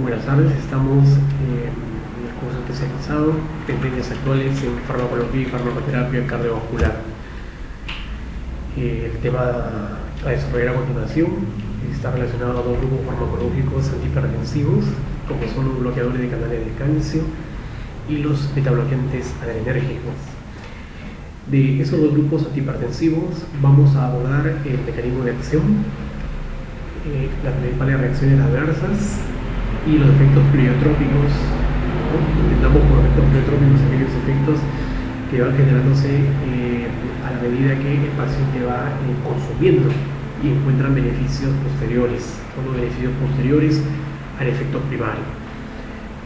Buenas tardes, estamos en el curso especializado de Tendencias Actuales en Farmacología y Farmacoterapia Cardiovascular. El tema a desarrollar a continuación está relacionado a dos grupos farmacológicos antihipertensivos, como son los bloqueadores de canales de calcio y los betabloqueantes adrenérgicos. De esos dos grupos antihipertensivos vamos a abordar el mecanismo de acción, las principales reacciones adversas y los efectos pleiotrópicos, ¿no? Entendamos por efectos pleiotrópicos aquellos efectos que van generándose a la medida que el paciente va consumiendo y encuentran beneficios posteriores, unos beneficios posteriores al efecto primario.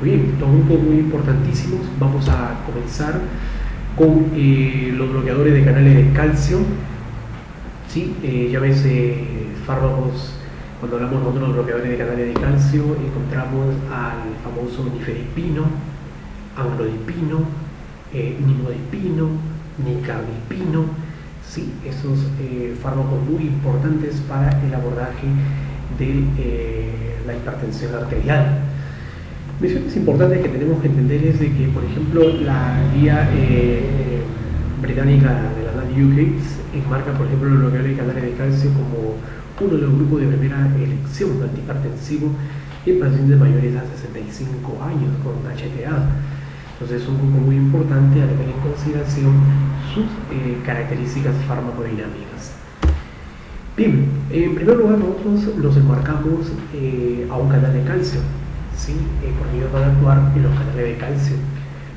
Muy bien, dos grupos muy importantísimos. Vamos a comenzar con los bloqueadores de canales de calcio, ¿sí? Llámese fármacos. Cuando hablamos nosotros de bloqueadores de canales de calcio, encontramos al famoso nifedipino, amlodipino, nimodipino, nicardipino, ¿sí? Esos fármacos muy importantes para el abordaje de la hipertensión arterial. Menciones importantes que tenemos que entender es de que, por ejemplo, la guía británica de la UKIPS enmarca, por ejemplo, los bloqueadores de canales de calcio como uno de los grupos de primera elección antihipertensivo en pacientes mayores a 65 años con HTA. Entonces es un grupo muy importante a tener en consideración sus características farmacodinámicas. Bien, en primer lugar nosotros los enmarcamos a un canal de calcio, ¿sí? Porque ellos van a actuar en los canales de calcio,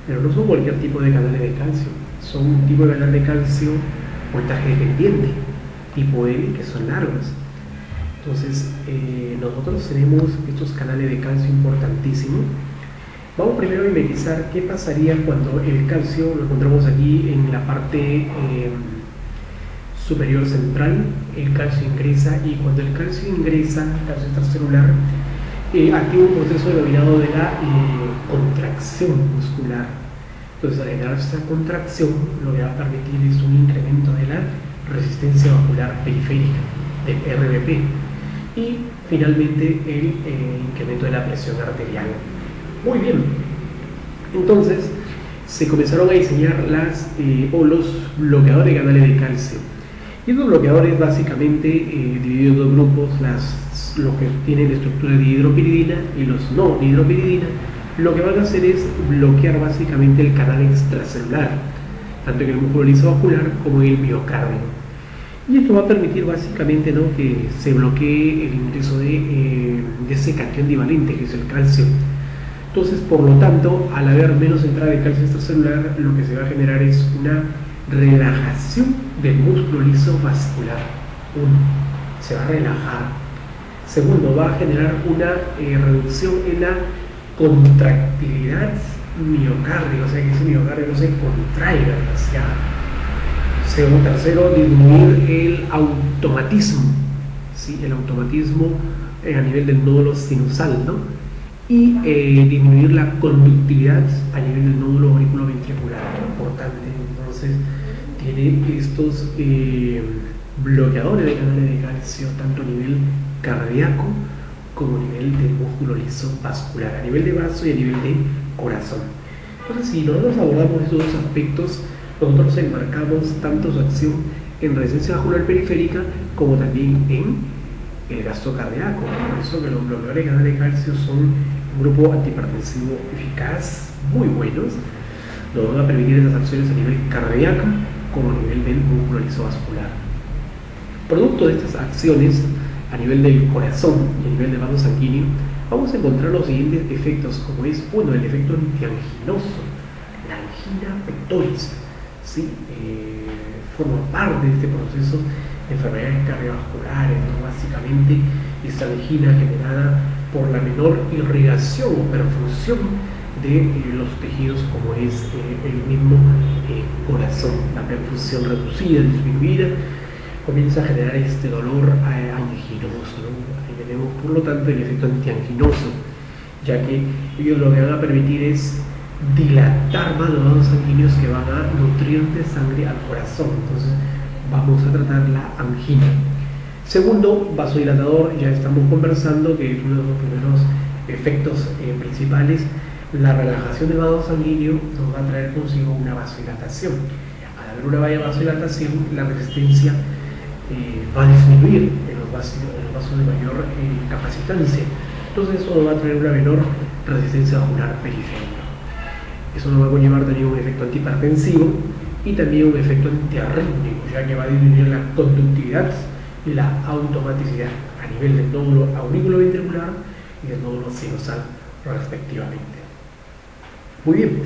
pero no son cualquier tipo de canales de calcio, son un tipo de canal de calcio voltaje dependiente, tipo L, que son largos. Entonces, nosotros tenemos estos canales de calcio importantísimos. Vamos primero a mimetizar qué pasaría cuando el calcio lo encontramos aquí en la parte superior central. El calcio ingresa, y cuando el calcio ingresa, calcio extracelular, activa un proceso denominado de la contracción muscular. Entonces, al generar esta contracción, lo que va a permitir es un incremento de la resistencia vascular periférica, del RBP, y finalmente el incremento de la presión arterial. Muy bien, entonces se comenzaron a diseñar los bloqueadores de canales de calcio. Y estos bloqueadores básicamente divididos en dos grupos, los que tienen estructura de hidropiridina y los no de hidropiridina. Lo que van a hacer es bloquear básicamente el canal extracelular, tanto en el músculo liso vascular como en el miocardio. Y esto va a permitir básicamente, ¿no?, que se bloquee el ingreso de ese catión divalente, que es el calcio. Entonces, por lo tanto, al haber menos entrada de calcio extracelular, lo que se va a generar es una relajación del músculo liso vascular. Uno, se va a relajar. Segundo, va a generar una reducción en la contractilidad miocardio, o sea que ese miocardio no se contraiga demasiado. Tercero, disminuir el automatismo, ¿sí? El automatismo a nivel del nódulo sinusal, ¿no? Y disminuir la conductividad a nivel del nódulo auriculoventricular, importante. Entonces, tiene estos bloqueadores de canales de calcio tanto a nivel cardíaco como a nivel del músculo liso vascular, a nivel de vaso y a nivel de corazón. Entonces, si nosotros abordamos estos dos aspectos, nosotros enmarcamos tanto su acción en resistencia vascular periférica como también en el gasto cardíaco. Por eso que los bloqueadores de canales de calcio son un grupo antihipertensivo eficaz, muy buenos. Nos van a permitir esas acciones a nivel cardíaco como a nivel del músculo liso vascular. Producto de estas acciones a nivel del corazón y a nivel del vaso sanguíneo, vamos a encontrar los siguientes efectos, como es, uno, el efecto antianginoso, la angina pectoris, ¿sí? Forma parte de este proceso de enfermedades cardiovasculares, ¿no? Básicamente esta angina generada por la menor irrigación o perfusión de los tejidos, como es el mismo corazón. La perfusión reducida, disminuida, comienza a generar este dolor anginoso, ¿no? Ahí tenemos, por lo tanto, el efecto antianginoso, ya que ellos lo que van a permitir es dilatar más los vasos sanguíneos que van a nutrir de sangre al corazón. Entonces vamos a tratar la angina. Segundo, vasodilatador, ya estamos conversando que es uno de los primeros efectos principales, la relajación del vaso sanguíneo nos va a traer consigo una vasodilatación. Al haber una vasodilatación, la resistencia va a disminuir en los vasos de mayor capacitancia. Entonces eso va a traer una menor resistencia vascular periférica. Eso nos va a conllevar también un efecto antihipertensivo y también un efecto antiarrítmico, ya que va a disminuir la conductividad y la automaticidad a nivel del nódulo auriculoventricular y del nódulo sinusal respectivamente. Muy bien,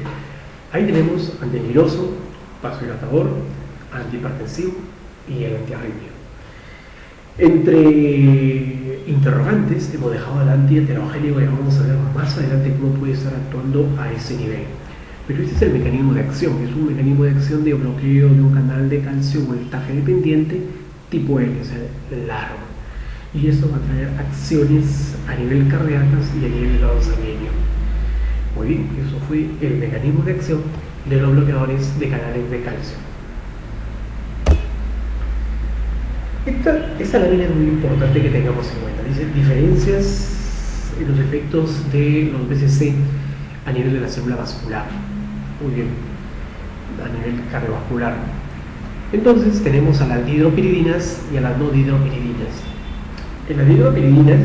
ahí tenemos antianginoso, vasodilatador, antihipertensivo y el antiarrítmico. Entre interrogantes hemos dejado el antiheterogénico y vamos a ver más adelante cómo puede estar actuando a ese nivel. Pero este es el mecanismo de acción, es un mecanismo de acción de bloqueo de un canal de calcio voltaje dependiente tipo L, o sea, largo. Y esto va a traer acciones a nivel cardíacas y a nivel del vaso sanguíneo. Muy bien, eso fue el mecanismo de acción de los bloqueadores de canales de calcio. Esta lámina es muy importante que tengamos en cuenta. Dice diferencias en los efectos de los BCC a nivel de la célula vascular. Muy bien, a nivel cardiovascular. Entonces tenemos a las dihidropiridinas y a las no dihidropiridinas. En las dihidropiridinas,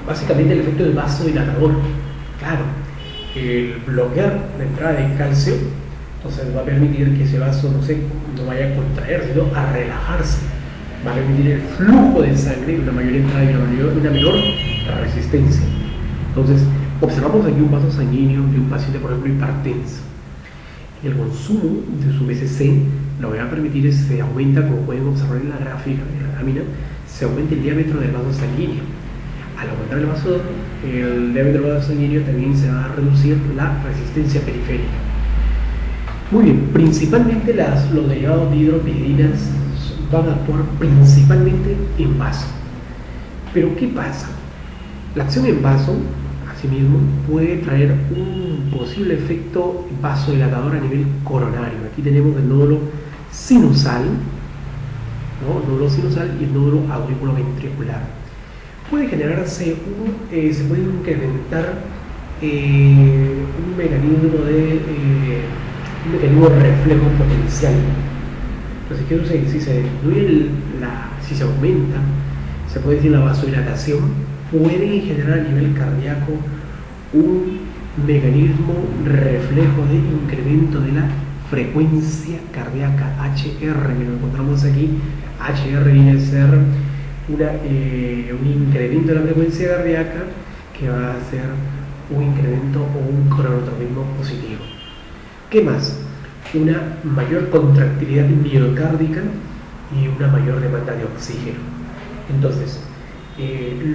básicamente el efecto del vasodilatador. Claro, el bloquear la entrada de calcio, entonces va a permitir que ese vaso no vaya a contraer, sino a relajarse. Va a permitir el flujo de sangre, una mayor entrada y una menor resistencia. Entonces, observamos aquí un vaso sanguíneo de un paciente, por ejemplo, hipertenso. El consumo de su BCC lo que va a permitir es que se aumenta, como pueden observar en la gráfica, en la lámina, se aumenta el diámetro del vaso sanguíneo. Al aumentar el diámetro del vaso sanguíneo también se va a reducir la resistencia periférica. Muy bien, principalmente los derivados de hidropiridinas van a actuar principalmente en vaso. Pero ¿qué pasa? La acción en vaso, asimismo, puede traer un posible efecto vasodilatador a nivel coronario. Aquí tenemos el nódulo sinusal, ¿no? El nódulo sinusal y el nódulo auriculoventricular. Puede generarse se puede incrementar un mecanismo reflejo potencial. Entonces, si se aumenta, se puede decir la vasodilatación, puede generar a nivel cardíaco un mecanismo reflejo de incremento de la frecuencia cardíaca, HR, que lo encontramos aquí. HR viene a ser un incremento de la frecuencia cardíaca que va a ser un incremento o un cronotropismo positivo. ¿Qué más? Una mayor contractilidad miocárdica y una mayor demanda de oxígeno. Entonces,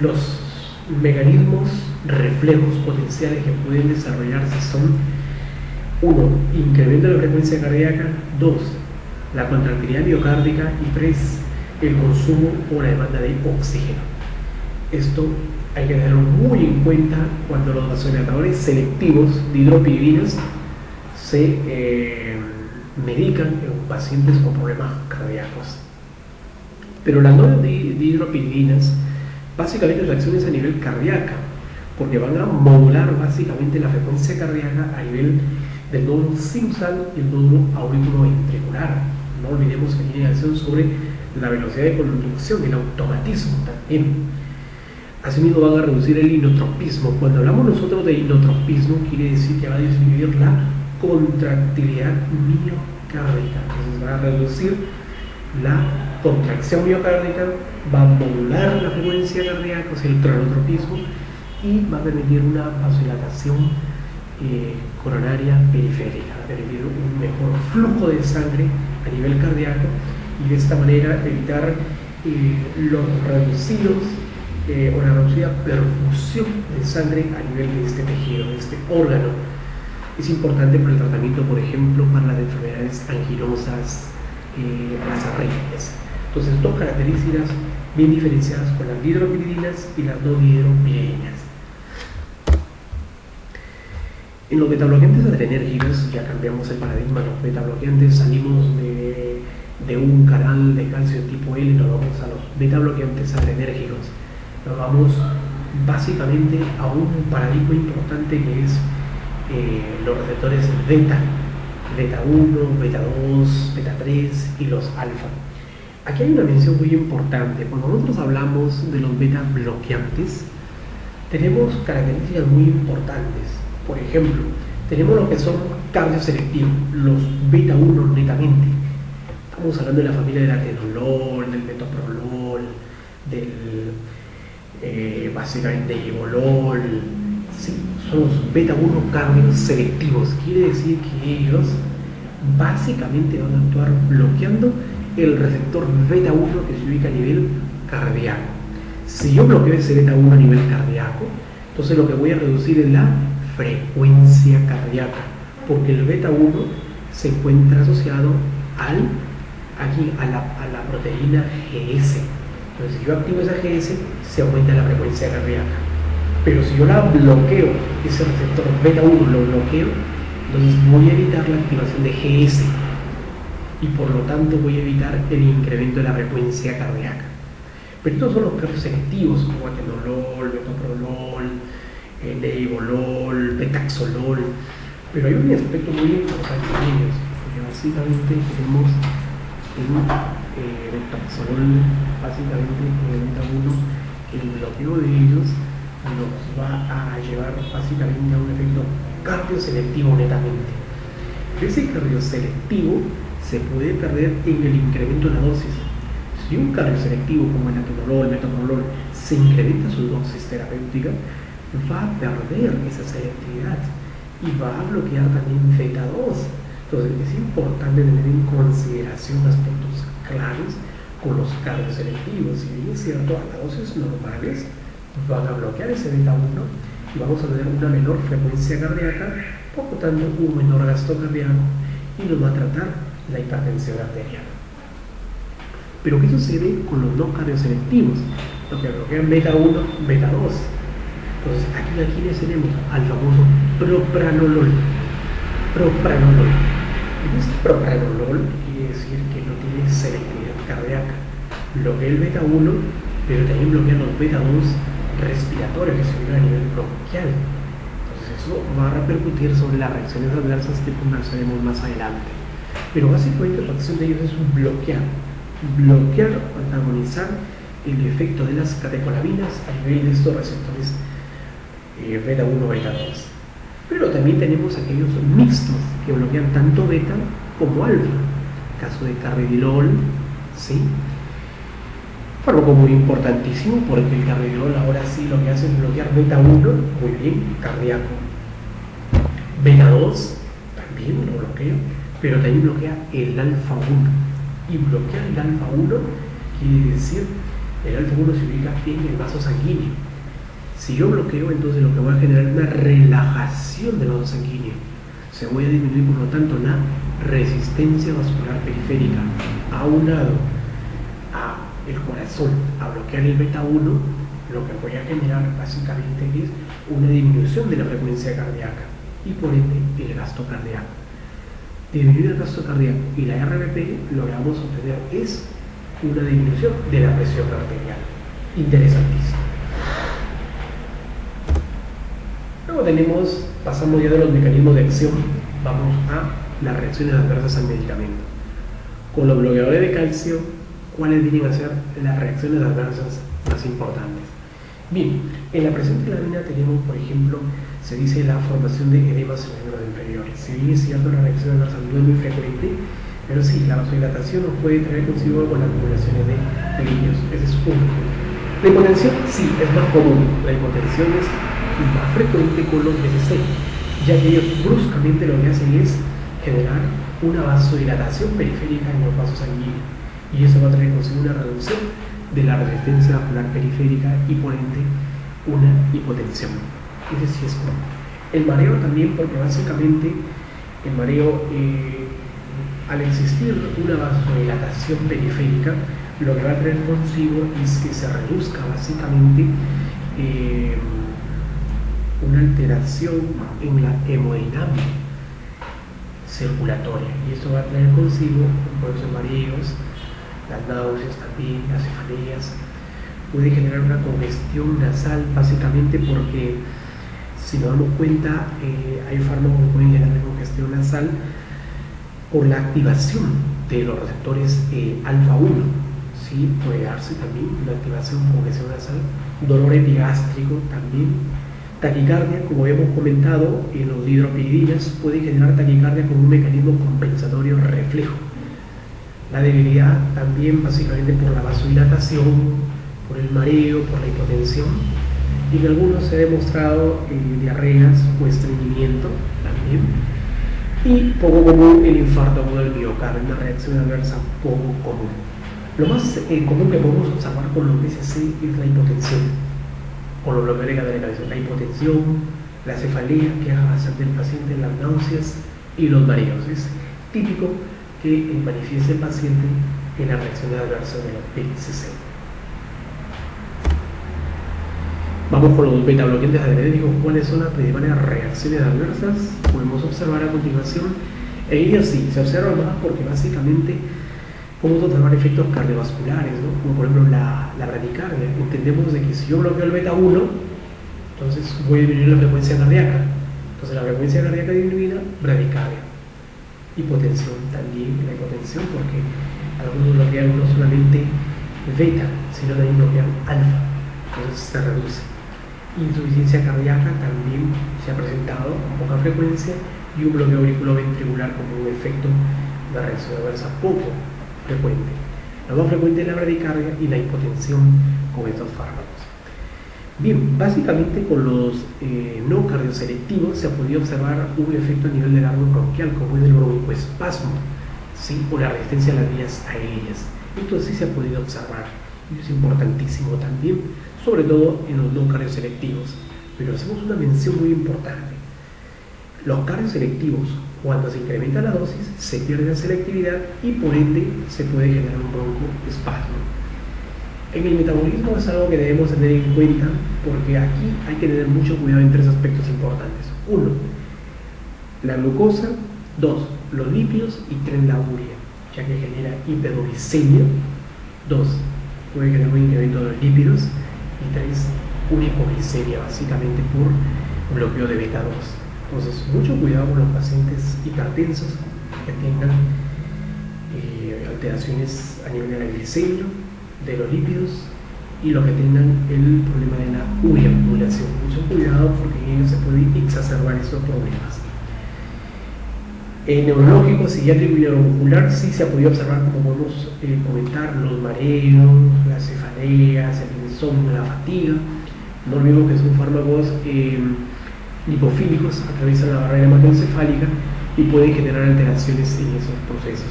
los mecanismos reflejos potenciales que pueden desarrollarse son: 1. Incremento de la frecuencia cardíaca; 2. La contractilidad miocárdica; y 3. El consumo o la demanda de oxígeno. Esto hay que tenerlo muy en cuenta cuando los vasodilatadores selectivos de hidropiridinas se medican en pacientes con problemas cardíacos. Pero las no dihidropiridinas básicamente son acciones a nivel cardíaco, porque van a modular básicamente la frecuencia cardíaca a nivel del nódulo sinusal y el nódulo auriculoventricular. No olvidemos que tiene acción sobre la velocidad de conducción, el automatismo también. Asimismo van a reducir el inotropismo. Cuando hablamos nosotros de inotropismo, quiere decir que va a disminuir la contractilidad miocárdica. Entonces va a reducir la contracción miocárdica, va a modular la frecuencia cardíaca, o sea, el cronotropismo, y va a permitir una vasodilatación coronaria periférica, va a permitir un mejor flujo de sangre a nivel cardíaco y de esta manera evitar los reducidos o la reducida perfusión de sangre a nivel de este tejido, de este órgano. Es importante para el tratamiento, por ejemplo, para las enfermedades anginosas, las arritmias. Entonces, dos características bien diferenciadas con las dihidropiridinas y las no dihidropiridinas. En los betabloqueantes adrenérgicos ya cambiamos el paradigma. Los betabloqueantes salimos de un canal de calcio tipo L y nos vamos a los betabloqueantes adrenérgicos. Nos vamos básicamente a un paradigma importante que es los receptores beta, beta 1, beta 2, beta 3 y los alfa. Aquí hay una mención muy importante. Cuando nosotros hablamos de los beta bloqueantes, tenemos características muy importantes. Por ejemplo, tenemos lo que son cardioselectivos, los beta 1 netamente. Estamos hablando de la familia del atenolol, del metoprolol, del básicamente ibolol. Sí, son los beta 1 cardioselectivos. Quiere decir que ellos básicamente van a actuar bloqueando el receptor beta 1 que se ubica a nivel cardíaco. Si yo bloqueo ese beta 1 a nivel cardíaco, entonces lo que voy a reducir es la frecuencia cardíaca, porque el beta 1 se encuentra asociado a la proteína GS. Entonces, si yo activo esa GS, se aumenta la frecuencia cardíaca. Pero si yo la bloqueo, ese receptor beta 1 lo bloqueo, entonces voy a evitar la activación de GS y por lo tanto voy a evitar el incremento de la frecuencia cardíaca. Pero estos son los cardios selectivos como atenolol, metoprolol, levolol, petaxolol. Pero hay un aspecto muy importante en ellos, porque básicamente tenemos el petaxolol, básicamente en el beta 1, el bloqueo de ellos nos va a llevar básicamente a un efecto cardioselectivo netamente. Ese cardioselectivo se puede perder en el incremento de la dosis. Si un cardioselectivo como el atenolol, el metoprolol, se incrementa su dosis terapéutica, va a perder esa selectividad y va a bloquear también beta 2. Entonces es importante tener en consideración aspectos claves con los cardioselectivos. Si bien es cierto, a las dosis normales van a bloquear ese beta 1 y vamos a tener una menor frecuencia cardíaca, por lo tanto un menor gasto cardíaco y nos va a tratar la hipertensión arterial. Pero ¿qué sucede con los no cardioselectivos? Los que bloquean beta 1, beta 2. Entonces aquí tenemos al famoso propranolol. Este propranolol quiere decir que no tiene selectividad cardíaca. Bloquea el beta 1, pero también bloquea los beta 2 respiratorios que se ubican a nivel bronquial. Entonces eso va a repercutir sobre las reacciones adversas que conversaremos más adelante. Pero básicamente la acción de ellos es bloquear o antagonizar el efecto de las catecolaminas a nivel de estos receptores beta 1, beta 2. Pero también tenemos aquellos mixtos que bloquean tanto beta como alfa. Caso de carvedilol, ¿sí? Fármaco muy importantísimo porque el carvedilol ahora sí lo que hace es bloquear beta 1, muy bien, cardíaco. Beta 2 también lo bloquea, pero también bloquea el alfa 1. Y bloquear el alfa 1 quiere decir el alfa 1 se ubica en el vaso sanguíneo. Si yo bloqueo, entonces lo que voy a generar es una relajación del vaso sanguíneo. Se voy a disminuir, por lo tanto, la resistencia vascular periférica, aunado a el corazón, a bloquear el beta 1, lo que voy a generar básicamente es una disminución de la frecuencia cardíaca y por ende el gasto cardíaco. Disminuir el gasto cardíaco y la RBP, lo que vamos a obtener es una disminución de la presión arterial. Interesantísimo. Luego pasamos ya de los mecanismos de acción, vamos a las reacciones adversas al medicamento. Con los bloqueadores de calcio, ¿cuáles vienen a ser las reacciones adversas más importantes? Bien, en la presente lámina tenemos, por ejemplo, se dice la formación de edemas en los miembros inferiores. Si bien es cierto, la reacción adversa no es muy frecuente, pero sí, la vasodilatación nos puede traer consigo con las acumulaciones de líquidos. Ese es uno. La hipotensión, sí, es más común. La hipotensión es más frecuente con los BCC, ya que ellos bruscamente lo que hacen es generar una vasodilatación periférica en los vasos sanguíneos. Y eso va a traer consigo una reducción de la resistencia vascular periférica y por ende una hipotensión. Ese sí es común. El mareo también, porque básicamente el mareo, al existir una vasodilatación periférica, lo que va a traer consigo es que se reduzca básicamente una alteración en la hemodinámica circulatoria, y eso va a traer consigo por esos mareos, las náuseas también, las cefaleas, puede generar una congestión nasal, básicamente porque, si nos damos cuenta, hay fármacos que pueden generar congestión nasal por la activación de los receptores alfa 1, ¿sí? Puede darse también una activación por congestión nasal, dolor epigástrico también, taquicardia, como hemos comentado, en los hidropiridinas puede generar taquicardia con un mecanismo compensatorio reflejo. La debilidad también básicamente por la vasodilatación, por el mareo, por la hipotensión, y en algunos se ha demostrado diarreas o estreñimiento también, y poco común el infarto agudo del miocardio, una reacción adversa poco común. Lo más común que podemos observar con los BCC es la hipotensión, con los bloqueos de cadena de cabeza, la hipotensión, la cefalea que hace del paciente, las náuseas y los mareos. Es típico que manifieste el paciente en la reacción adversa de la BCC. Vamos con los beta bloqueantes adrenérgicos. ¿Cuáles son las principales reacciones adversas? Podemos observar a continuación. En ellas sí, se observa más porque básicamente podemos observar efectos cardiovasculares, ¿no? Como por ejemplo la bradicardia. Entendemos de que si yo bloqueo el beta 1, entonces voy a disminuir la frecuencia cardíaca. Entonces la frecuencia cardíaca disminuida, bradicardia. Hipotensión también, la hipotensión, porque algunos bloquean no solamente beta, sino también bloquean alfa. Entonces se reduce. Insuficiencia cardíaca también se ha presentado con poca frecuencia, y un bloqueo auriculoventricular como un efecto de reacción adversa poco frecuente. Lo más frecuente es la bradicardia y la hipotensión con estos fármacos. Bien, básicamente con los no cardioselectivos se ha podido observar un efecto a nivel del árbol bronquial, como es el broncoespasmo, ¿sí? O la resistencia a las vías aéreas. Esto sí se ha podido observar y es importantísimo también, sobre todo en los no cardioselectivos. Pero hacemos una mención muy importante. Los cardioselectivos, cuando se incrementa la dosis, se pierde la selectividad y por ende se puede generar un broncoespasmo. En el metabolismo es algo que debemos tener en cuenta, porque aquí hay que tener mucho cuidado en tres aspectos importantes. 1. La glucosa. 2. Los lípidos. Y 3. La urea, ya que genera hiperuricemia. 2. Puede generar un incremento de los lípidos. Y 3. Una hipoglicemia, básicamente por bloqueo de beta 2. Entonces, mucho cuidado con los pacientes hipertensos que tengan alteraciones a nivel de la glicemia, de los lípidos, y los que tengan el problema de la ureacumulación. Mucho cuidado porque en ellos se pueden exacerbar esos problemas. Neurológico, psiquiátrico y neuromuscular sí se ha podido observar, como podemos comentar, los mareos, las cefaleas, el insomnio, la fatiga. No olvidemos que son fármacos lipofílicos, atraviesan la barrera hematoencefálica y pueden generar alteraciones en esos procesos.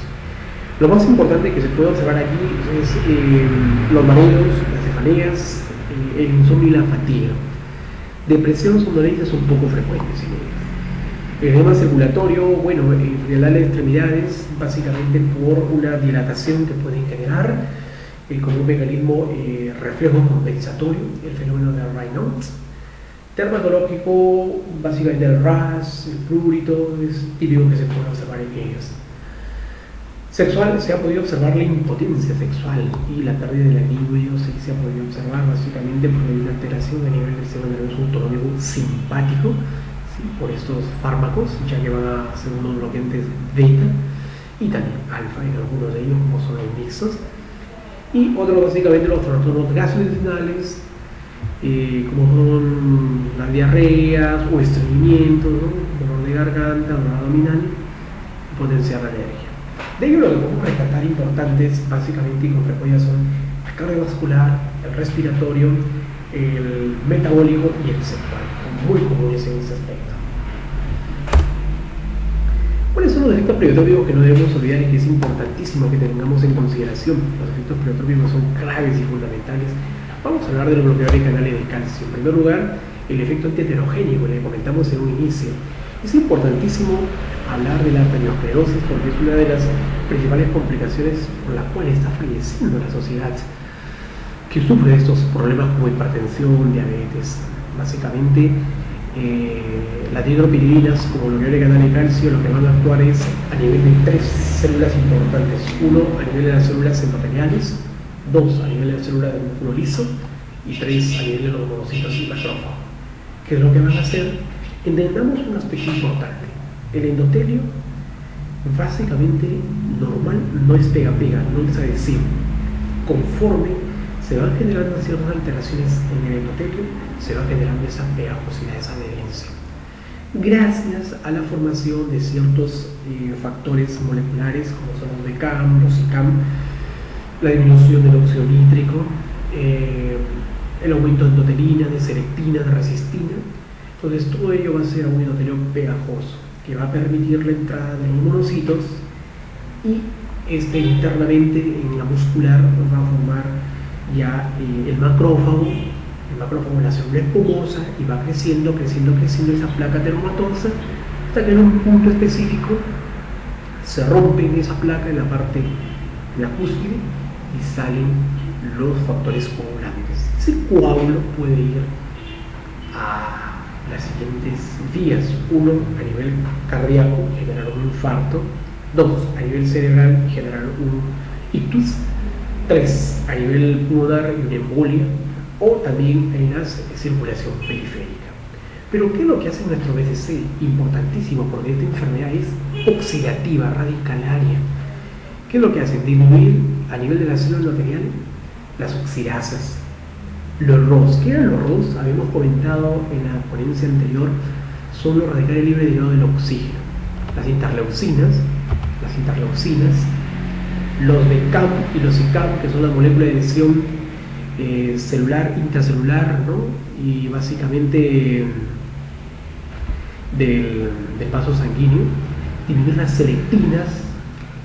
Lo más importante que se puede observar aquí es los mareos, las cefaleas, el insomnio y la fatiga. Depresión somnolencia son poco frecuentes. El edema circulatorio, bueno, frialdad de extremidades, básicamente por una dilatación que pueden generar como un mecanismo reflejo compensatorio, el fenómeno de Raynaud. Dermatológico, básicamente el rash, el prurito, es típico que se puede observar en ellos. Sexual, se ha podido observar la impotencia sexual y la pérdida de la libido, sí se ha podido observar básicamente porque hay una alteración a nivel del sistema nervioso autonómico simpático, ¿sí? Por estos fármacos, ya que van a ser unos bloqueantes beta y también alfa en algunos de ellos, como son los mixtos. Y otros, básicamente, los trastornos gastrointestinales, como son las diarreas o estreñimientos, ¿no? Dolor de garganta, dolor abdominal, potenciar la alergia. De ello lo que podemos rescatar importantes básicamente y con frecuencia son el cardiovascular, el respiratorio, el metabólico y el sexual, muy comunes en ese aspecto. ¿Cuáles son los efectos pleiotrópicos que no debemos olvidar y que es importantísimo que tengamos en consideración? Los efectos pleiotrópicos son claves y fundamentales. Vamos a hablar de los bloqueadores de canales de calcio. En primer lugar, el efecto antiheterogénico, que comentamos en un inicio. Es importantísimo hablar de la arteriosclerosis porque es una de las principales complicaciones por las cuales está falleciendo la sociedad que sufre de estos problemas como hipertensión, diabetes. Básicamente, las hidropiridinas como bloqueadores de canal de calcio lo que van a actuar es a nivel de tres células importantes. Uno, a nivel de las células endoteliales, 2 a nivel de la célula del músculo liso y 3 a nivel de los monocitos y macrófagos. ¿Qué es lo que van a hacer? Entendamos un aspecto importante. El endotelio, básicamente normal, no es pega-pega, no es adhesivo. Conforme se van generando ciertas alteraciones en el endotelio, se va generando esa pegajosidad, esa adherencia. Gracias a la formación de ciertos factores moleculares, como son los BCAM, los ICAM, la disminución del óxido nítrico, el aumento de endotelina, de selectina, de resistina. Entonces todo ello va a ser un endotelio pegajoso, que va a permitir la entrada de los monocitos y internamente en la muscular va a formar ya el macrófago. El macrófago es la célula espumosa y va creciendo esa placa teromatosa hasta que en un punto específico se rompe en esa placa en la parte de la cúspide y salen los factores coagulantes. Ese coágulo puede ir a las siguientes vías: 1 a nivel cardíaco, generar un infarto; 2 a nivel cerebral, generar un ictus; 3 a nivel pulmonar y una embolia, o también en la circulación periférica. Pero ¿qué es lo que hace nuestro BCC? Importantísimo, porque esta enfermedad es oxidativa, radicalaria. ¿Qué es lo que hace? Disminuir a nivel de la célula endotelial las oxidasas. Los ROS, ¿qué eran los ROS? Habíamos comentado en la ponencia anterior, son los radicales libres derivados del oxígeno. Las interleucinas, los BCAM y los ICAM, que son las moléculas de adhesión celular, intracelular, ¿no? Y básicamente del paso sanguíneo, disminuir las selectinas.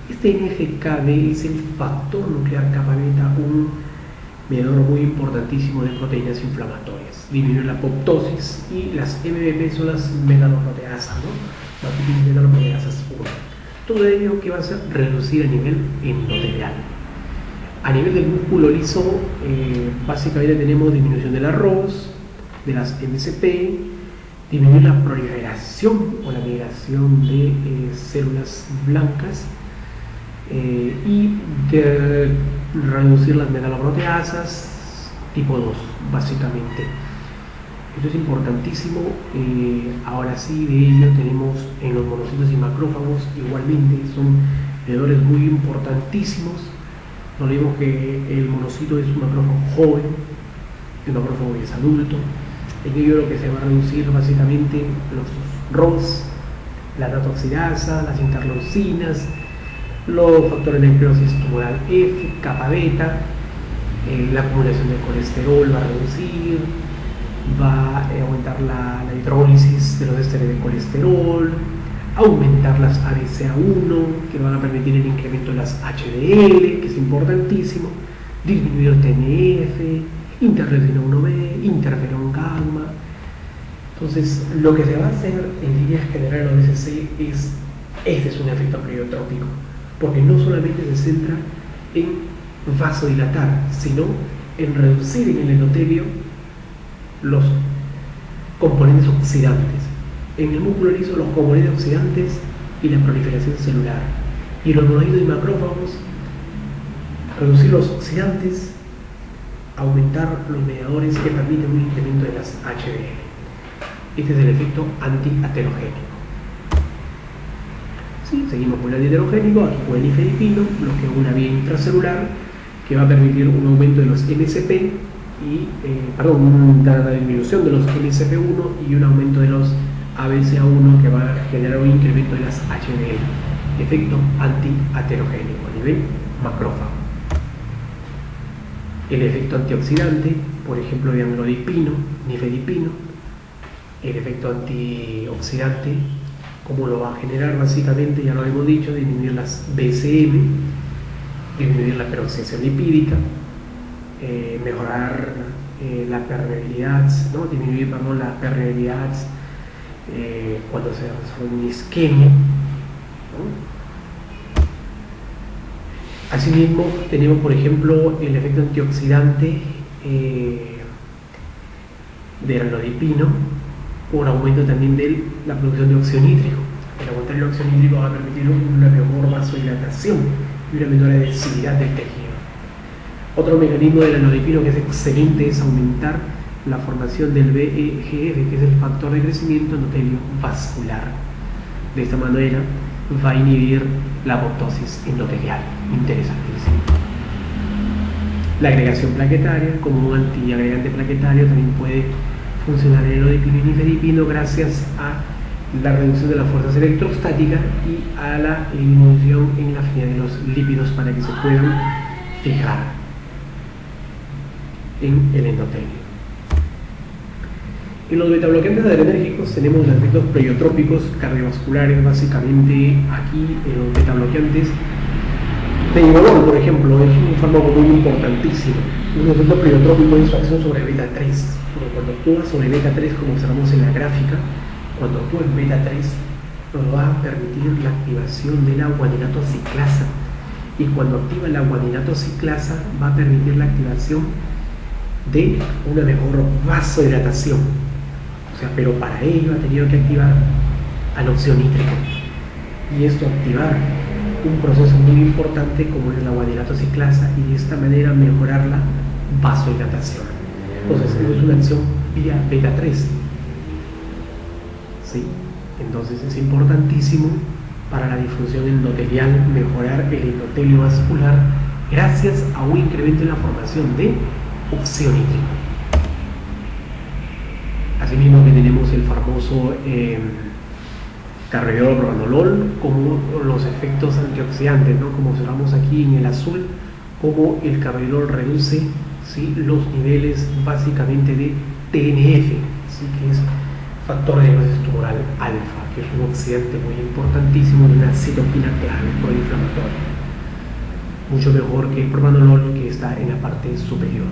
Este NFKB es el factor nuclear kappa beta, un mediador muy importantísimo de proteínas inflamatorias. Disminuir la apoptosis, y las MBP son las melanoproteasas, ¿no? Melanoproteasas 1. Todo ello que va a hacer reducir a nivel endotelial. A nivel del músculo liso, básicamente tenemos disminución del arroz, de las MCP, disminuir la proliferación o la migración de células blancas y de reducir las megaloproteasas tipo 2, básicamente. Esto es importantísimo. Ahora sí, de ello tenemos en los monocitos y macrófagos, igualmente son mediadores muy importantísimos. No olvidemos que el monocito es un macrófago joven, el macrófago es adulto. En ello lo que se va a reducir básicamente los ROS, la datoxidasa, las interleucinas, los factores de necrosis tumoral F, kappa beta, la acumulación de colesterol va a reducir, va a aumentar la hidrólisis de los ésteres de colesterol, aumentar las ABCA1, que van a permitir el incremento de las HDL, que es importantísimo, disminuir TNF, interleucina 1B, interferón gamma. Entonces, lo que se va a hacer en líneas generales en los BCC este es un efecto pleiotrópico, porque no solamente se centra en vasodilatar, sino en reducir en el endotelio los componentes oxidantes. En el músculo liso, los componentes oxidantes y la proliferación celular. Y en los monocitos y macrófagos, reducir los oxidantes, aumentar los mediadores que permiten un incremento de las HDL. Este es el efecto antiaterogénico. Sí, seguimos con el antiaterogénico, aquí con el nifedipino, bloquea una vía intracelular que va a permitir un aumento de los MCP y, una disminución de los MCP1 y un aumento de los ABCA1 que va a generar un incremento de las HDL. Efecto antiaterogénico a nivel macrófago. El efecto antioxidante, por ejemplo, de amlodipino, nifedipino. El efecto antioxidante, ¿cómo lo va a generar? Básicamente, ya lo hemos dicho, disminuir las BCM, disminuir la peroxidación lipídica, mejorar la permeabilidad, ¿no? Disminuir la permeabilidad cuando se desarrolla una isquemia, ¿no? Asimismo, tenemos, por ejemplo, el efecto antioxidante del amlodipino, por aumento también de la producción de óxido nítrico. El aumentar el óxido nítrico va a permitir una mejor vasodilatación y una menor adhesividad del tejido. Otro mecanismo del anodipino que es excelente es aumentar la formación del VEGF, que es el factor de crecimiento endotelio vascular. De esta manera va a inhibir la apoptosis endotelial. Interesantísimo. La agregación plaquetaria, como un antiagregante plaquetario, también puede funcionar en el anodipino y nifedipino gracias a la reducción de las fuerzas electrostáticas y a la disminución en la afinidad de los lípidos para que se puedan fijar en el endotelio. En los betabloqueantes adrenérgicos tenemos los efectos pleiotrópicos cardiovasculares, básicamente aquí en los betabloqueantes. Tehibolol, por ejemplo, es un fármaco muy importantísimo. Un efecto pleiotrópico es su acción sobre beta 3, porque cuando actúa sobre beta 3, como observamos en la gráfica, cuando actúa en beta 3 nos va a permitir la activación de la guaninato ciclasa, y cuando activa la guaninato ciclasa va a permitir la activación de una mejor vasodilatación. O sea, pero para ello ha tenido que activar al óxido nítrico, y esto activar un proceso muy importante como es la guaninato ciclasa, y de esta manera mejorar la vasodilatación. Entonces es una acción vía beta 3. ¿Sí? Entonces es importantísimo para la disfunción endotelial mejorar el endotelio vascular gracias a un incremento en la formación de óxido nítrico. Asimismo que tenemos el famoso carvedilol, como los efectos antioxidantes, ¿no? Como observamos aquí en el azul, como el carvedilol reduce, ¿sí?, los niveles básicamente de TNF, ¿sí?, que es factor de necrosis tumoral alfa, que es un oxidante muy importantísimo de una citokina clave proinflamatoria, mucho mejor que el propranolol, que está en la parte superior.